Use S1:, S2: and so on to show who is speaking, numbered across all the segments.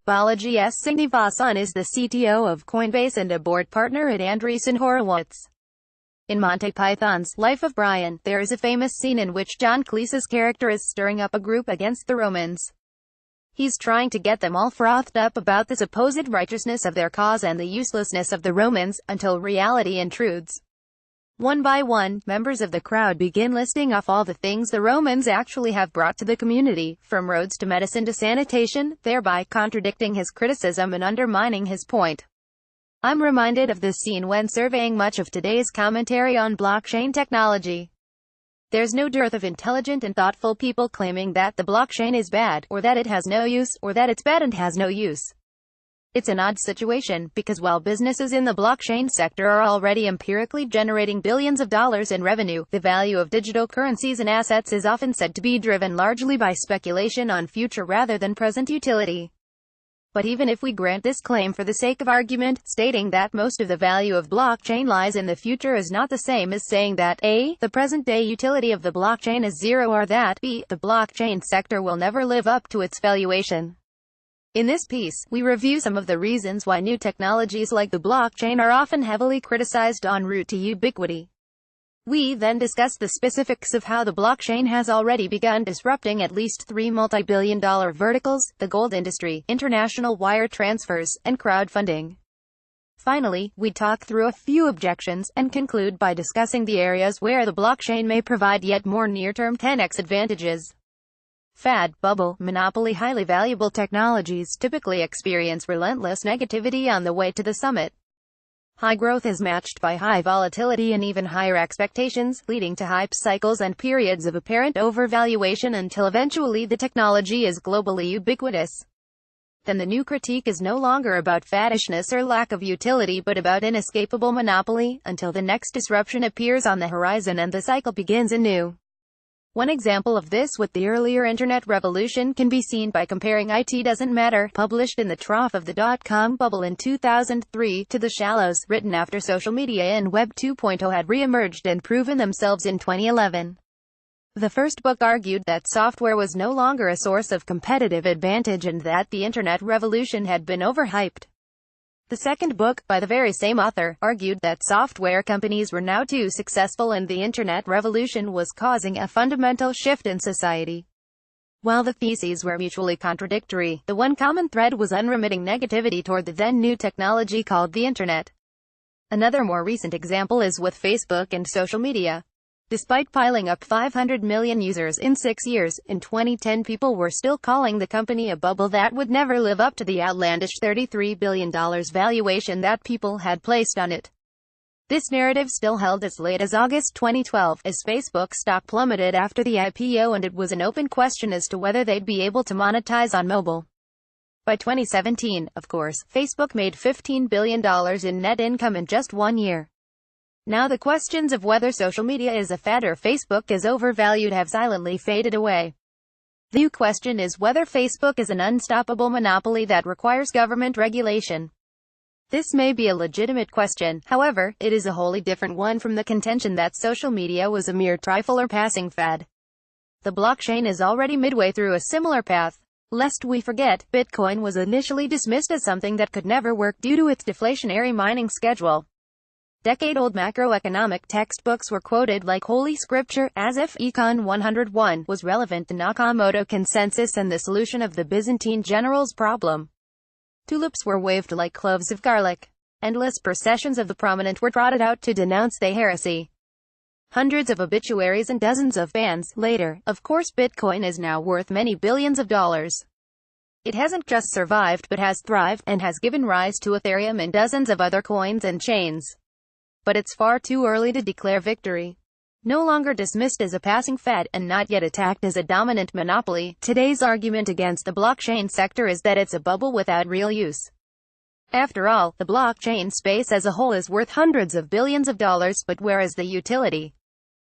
S1: Balaji S. Srinivasan is the CTO of Coinbase and a board partner at Andreessen Horowitz. In Monty Python's Life of Brian, there is a famous scene in which John Cleese's character is stirring up a group against the Romans. He's trying to get them all frothed up about the supposed righteousness of their cause and the uselessness of the Romans, until reality intrudes. One by one, members of the crowd begin listing off all the things the Romans actually have brought to the community, from roads to medicine to sanitation, thereby contradicting his criticism and undermining his point. I'm reminded of this scene when surveying much of today's commentary on blockchain technology. There's no dearth of intelligent and thoughtful people claiming that the blockchain is bad, or that it has no use, or that it's bad and has no use. It's an odd situation, because while businesses in the blockchain sector are already empirically generating billions of dollars in revenue, the value of digital currencies and assets is often said to be driven largely by speculation on future rather than present utility. But even if we grant this claim for the sake of argument, stating that most of the value of blockchain lies in the future is not the same as saying that A. the present-day utility of the blockchain is zero, or that B. the blockchain sector will never live up to its valuation. In this piece, we review some of the reasons why new technologies like the blockchain are often heavily criticized en route to ubiquity. We then discuss the specifics of how the blockchain has already begun disrupting at least three multi-billion-dollar verticals: the gold industry, international wire transfers, and crowdfunding. Finally, we talk through a few objections, and conclude by discussing the areas where the blockchain may provide yet more near-term 10x advantages. Fad, bubble, monopoly. Highly valuable technologies typically experience relentless negativity on the way to the summit. High growth is matched by high volatility and even higher expectations, leading to hype cycles and periods of apparent overvaluation until eventually the technology is globally ubiquitous. Then the new critique is no longer about faddishness or lack of utility, but about inescapable monopoly, until the next disruption appears on the horizon and the cycle begins anew. One example of this with the earlier internet revolution can be seen by comparing "It Doesn't Matter," published in the trough of the dot-com bubble in 2003, to "The Shallows," written after social media and Web 2.0 had re-emerged and proven themselves in 2011. The first book argued that software was no longer a source of competitive advantage and that the internet revolution had been overhyped. The second book, by the very same author, argued that software companies were now too successful and the internet revolution was causing a fundamental shift in society. While the theses were mutually contradictory, the one common thread was unremitting negativity toward the then new technology called the internet. Another more recent example is with Facebook and social media. Despite piling up 500 million users in 6 years, in 2010 people were still calling the company a bubble that would never live up to the outlandish $33 billion valuation that people had placed on it. This narrative still held as late as August 2012, as Facebook stock plummeted after the IPO and it was an open question as to whether they'd be able to monetize on mobile. By 2017, of course, Facebook made $15 billion in net income in just 1 year. Now the questions of whether social media is a fad or Facebook is overvalued have silently faded away. The new question is whether Facebook is an unstoppable monopoly that requires government regulation. This may be a legitimate question, however, it is a wholly different one from the contention that social media was a mere trifle or passing fad. The blockchain is already midway through a similar path. Lest we forget, Bitcoin was initially dismissed as something that could never work due to its deflationary mining schedule. Decade-old macroeconomic textbooks were quoted like holy scripture, as if Econ 101 was relevant to Nakamoto consensus and the solution of the Byzantine general's problem. Tulips were waved like cloves of garlic. Endless processions of the prominent were trotted out to denounce the heresy. Hundreds of obituaries and dozens of bans later. Of course, Bitcoin is now worth many billions of dollars. It hasn't just survived but has thrived, and has given rise to Ethereum and dozens of other coins and chains. But it's far too early to declare victory. No longer dismissed as a passing fad, and not yet attacked as a dominant monopoly, today's argument against the blockchain sector is that it's a bubble without real use. After all, the blockchain space as a whole is worth hundreds of billions of dollars, but where is the utility?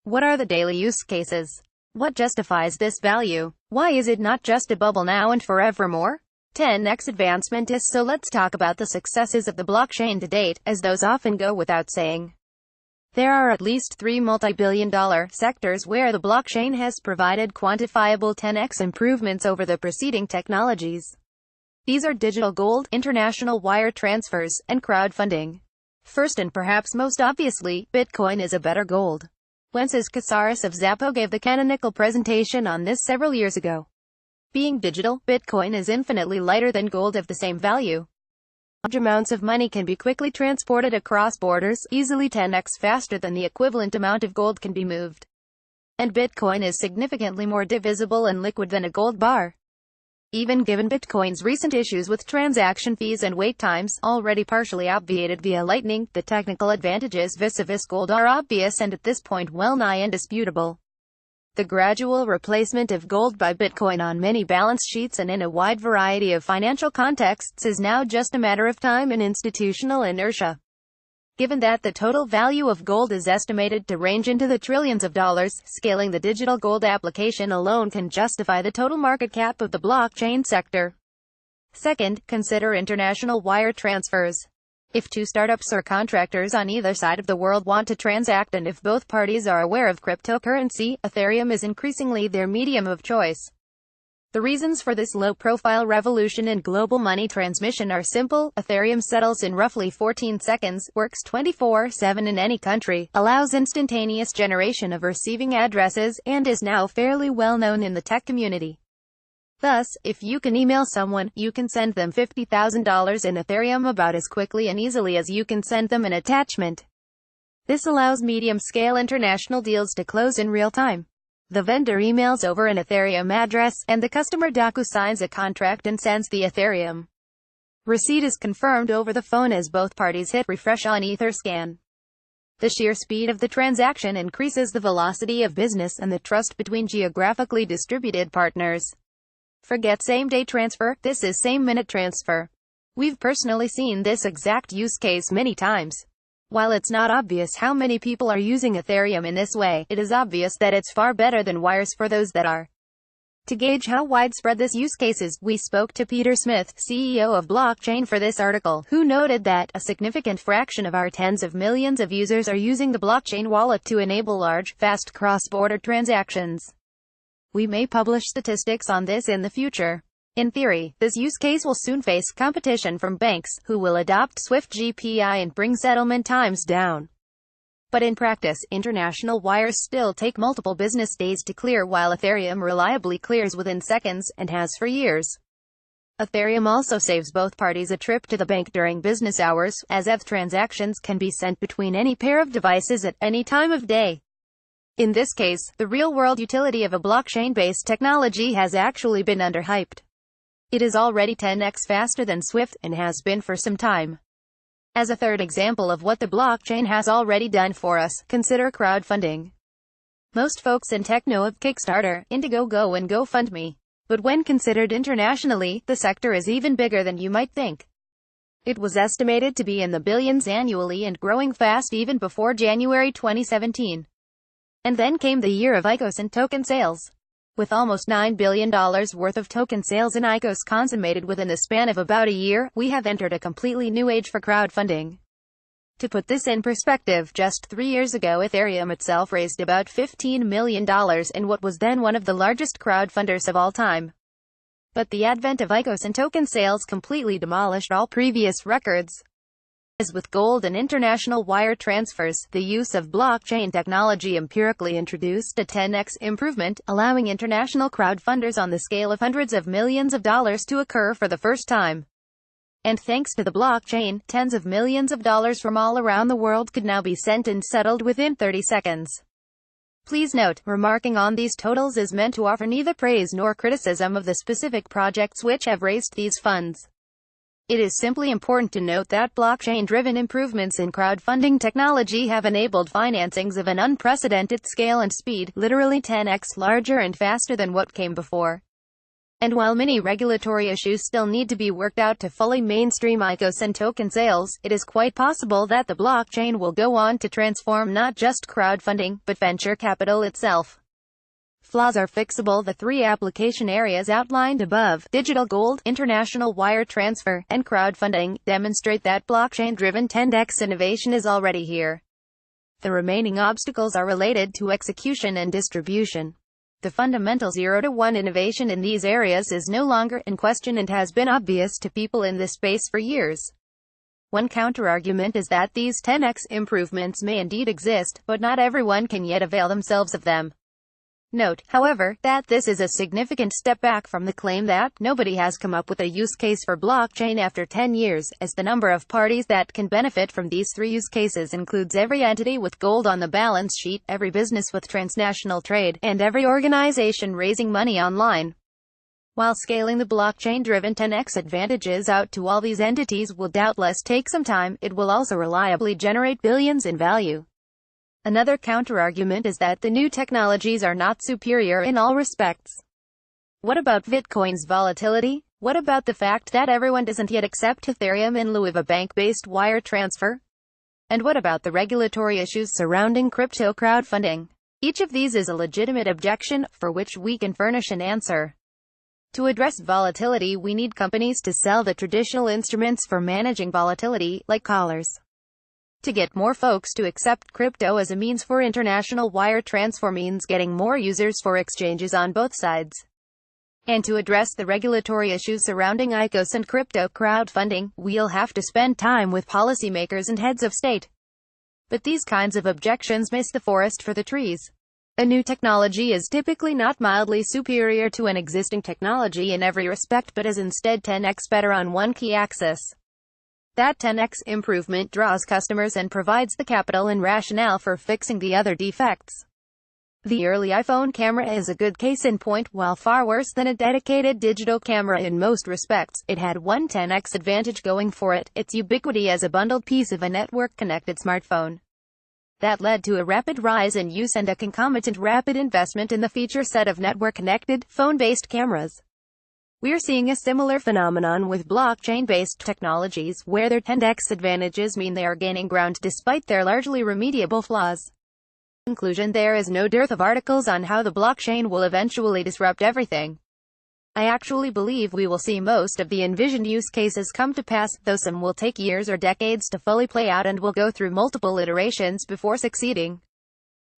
S1: What are the daily use cases? What justifies this value? Why is it not just a bubble now and forevermore? 10x advancement is. So let's talk about the successes of the blockchain to date, as those often go without saying. There are at least three multi-billion-dollar sectors where the blockchain has provided quantifiable 10x improvements over the preceding technologies. These are digital gold, international wire transfers, and crowdfunding. First and perhaps most obviously, Bitcoin is a better gold. Wences Casares of Zappo gave the canonical presentation on this several years ago. Being digital, Bitcoin is infinitely lighter than gold of the same value. Large amounts of money can be quickly transported across borders, easily 10x faster than the equivalent amount of gold can be moved. And Bitcoin is significantly more divisible and liquid than a gold bar. Even given Bitcoin's recent issues with transaction fees and wait times, already partially obviated via Lightning, the technical advantages vis-a-vis gold are obvious and at this point well-nigh indisputable. The gradual replacement of gold by Bitcoin on many balance sheets and in a wide variety of financial contexts is now just a matter of time and institutional inertia. Given that the total value of gold is estimated to range into the trillions of dollars, scaling the digital gold application alone can justify the total market cap of the blockchain sector. Second, consider international wire transfers. If two startups or contractors on either side of the world want to transact and if both parties are aware of cryptocurrency, Ethereum is increasingly their medium of choice. The reasons for this low-profile revolution in global money transmission are simple. Ethereum settles in roughly 14 seconds, works 24/7 in any country, allows instantaneous generation of receiving addresses, and is now fairly well known in the tech community. Thus, if you can email someone, you can send them $50,000 in Ethereum about as quickly and easily as you can send them an attachment. This allows medium-scale international deals to close in real time. The vendor emails over an Ethereum address, and the customer DocuSigns a contract and sends the Ethereum. Receipt is confirmed over the phone as both parties hit refresh on Etherscan. The sheer speed of the transaction increases the velocity of business and the trust between geographically distributed partners. Forget same-day transfer, this is same-minute transfer. We've personally seen this exact use case many times. While it's not obvious how many people are using Ethereum in this way, it is obvious that it's far better than wires for those that are. To gauge how widespread this use case is, we spoke to Peter Smith, CEO of Blockchain for this article, who noted that a significant fraction of our tens of millions of users are using the blockchain wallet to enable large, fast cross-border transactions. We may publish statistics on this in the future. In theory, this use case will soon face competition from banks, who will adopt Swift GPI and bring settlement times down. But in practice, international wires still take multiple business days to clear while Ethereum reliably clears within seconds, and has for years. Ethereum also saves both parties a trip to the bank during business hours, as ETH transactions can be sent between any pair of devices at any time of day. In this case, the real-world utility of a blockchain-based technology has actually been underhyped. It is already 10x faster than Swift, and has been for some time. As a third example of what the blockchain has already done for us, consider crowdfunding. Most folks in tech know of Kickstarter, Indiegogo and GoFundMe. But when considered internationally, the sector is even bigger than you might think. It was estimated to be in the billions annually and growing fast even before January 2017. And then came the year of ICOs and token sales. With almost $9 billion worth of token sales in ICOs consummated within the span of about a year, we have entered a completely new age for crowdfunding. To put this in perspective, just 3 years ago Ethereum itself raised about $15 million in what was then one of the largest crowdfunders of all time. But the advent of ICOs and token sales completely demolished all previous records. As with gold and international wire transfers, the use of blockchain technology empirically introduced a 10x improvement, allowing international crowdfunders on the scale of hundreds of millions of dollars to occur for the first time. And thanks to the blockchain, tens of millions of dollars from all around the world could now be sent and settled within 30 seconds. Please note, remarking on these totals is meant to offer neither praise nor criticism of the specific projects which have raised these funds. It is simply important to note that blockchain-driven improvements in crowdfunding technology have enabled financings of an unprecedented scale and speed, literally 10x larger and faster than what came before. And while many regulatory issues still need to be worked out to fully mainstream ICOs and token sales, it is quite possible that the blockchain will go on to transform not just crowdfunding, but venture capital itself. Flaws are fixable. The three application areas outlined above, digital gold, international wire transfer, and crowdfunding, demonstrate that blockchain-driven 10x innovation is already here. The remaining obstacles are related to execution and distribution. The fundamental 0-to-1 innovation in these areas is no longer in question and has been obvious to people in this space for years. One counterargument is that these 10x improvements may indeed exist, but not everyone can yet avail themselves of them. Note, however, that this is a significant step back from the claim that nobody has come up with a use case for blockchain after 10 years, as the number of parties that can benefit from these three use cases includes every entity with gold on the balance sheet, every business with transnational trade, and every organization raising money online. While scaling the blockchain-driven 10x advantages out to all these entities will doubtless take some time, it will also reliably generate billions in value. Another counterargument is that the new technologies are not superior in all respects. What about Bitcoin's volatility? What about the fact that everyone doesn't yet accept Ethereum in lieu of a bank-based wire transfer? And what about the regulatory issues surrounding crypto crowdfunding? Each of these is a legitimate objection, for which we can furnish an answer. To address volatility, we need companies to sell the traditional instruments for managing volatility, like collars. To get more folks to accept crypto as a means for international wire transfer means getting more users for exchanges on both sides. And to address the regulatory issues surrounding ICOs and crypto crowdfunding, we'll have to spend time with policymakers and heads of state. But these kinds of objections miss the forest for the trees. A new technology is typically not mildly superior to an existing technology in every respect, but is instead 10x better on one key axis. That 10x improvement draws customers and provides the capital and rationale for fixing the other defects. The early iPhone camera is a good case in point. While far worse than a dedicated digital camera in most respects, it had one 10x advantage going for it: its ubiquity as a bundled piece of a network-connected smartphone. That led to a rapid rise in use and a concomitant rapid investment in the feature set of network-connected, phone-based cameras. We're seeing a similar phenomenon with blockchain-based technologies, where their 10x advantages mean they are gaining ground despite their largely remediable flaws. In conclusion, there is no dearth of articles on how the blockchain will eventually disrupt everything. I actually believe we will see most of the envisioned use cases come to pass, though some will take years or decades to fully play out and will go through multiple iterations before succeeding.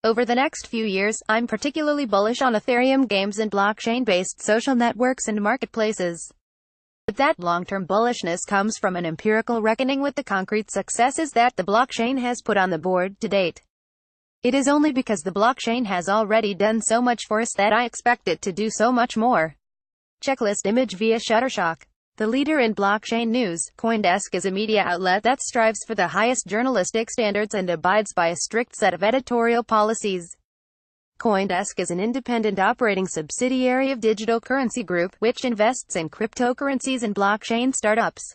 S1: Over the next few years, I'm particularly bullish on Ethereum games and blockchain-based social networks and marketplaces. But that long-term bullishness comes from an empirical reckoning with the concrete successes that the blockchain has put on the board to date. It is only because the blockchain has already done so much for us that I expect it to do so much more. Checklist image via Shutterstock. The leader in blockchain news, CoinDesk is a media outlet that strives for the highest journalistic standards and abides by a strict set of editorial policies. CoinDesk is an independent operating subsidiary of Digital Currency Group, which invests in cryptocurrencies and blockchain startups.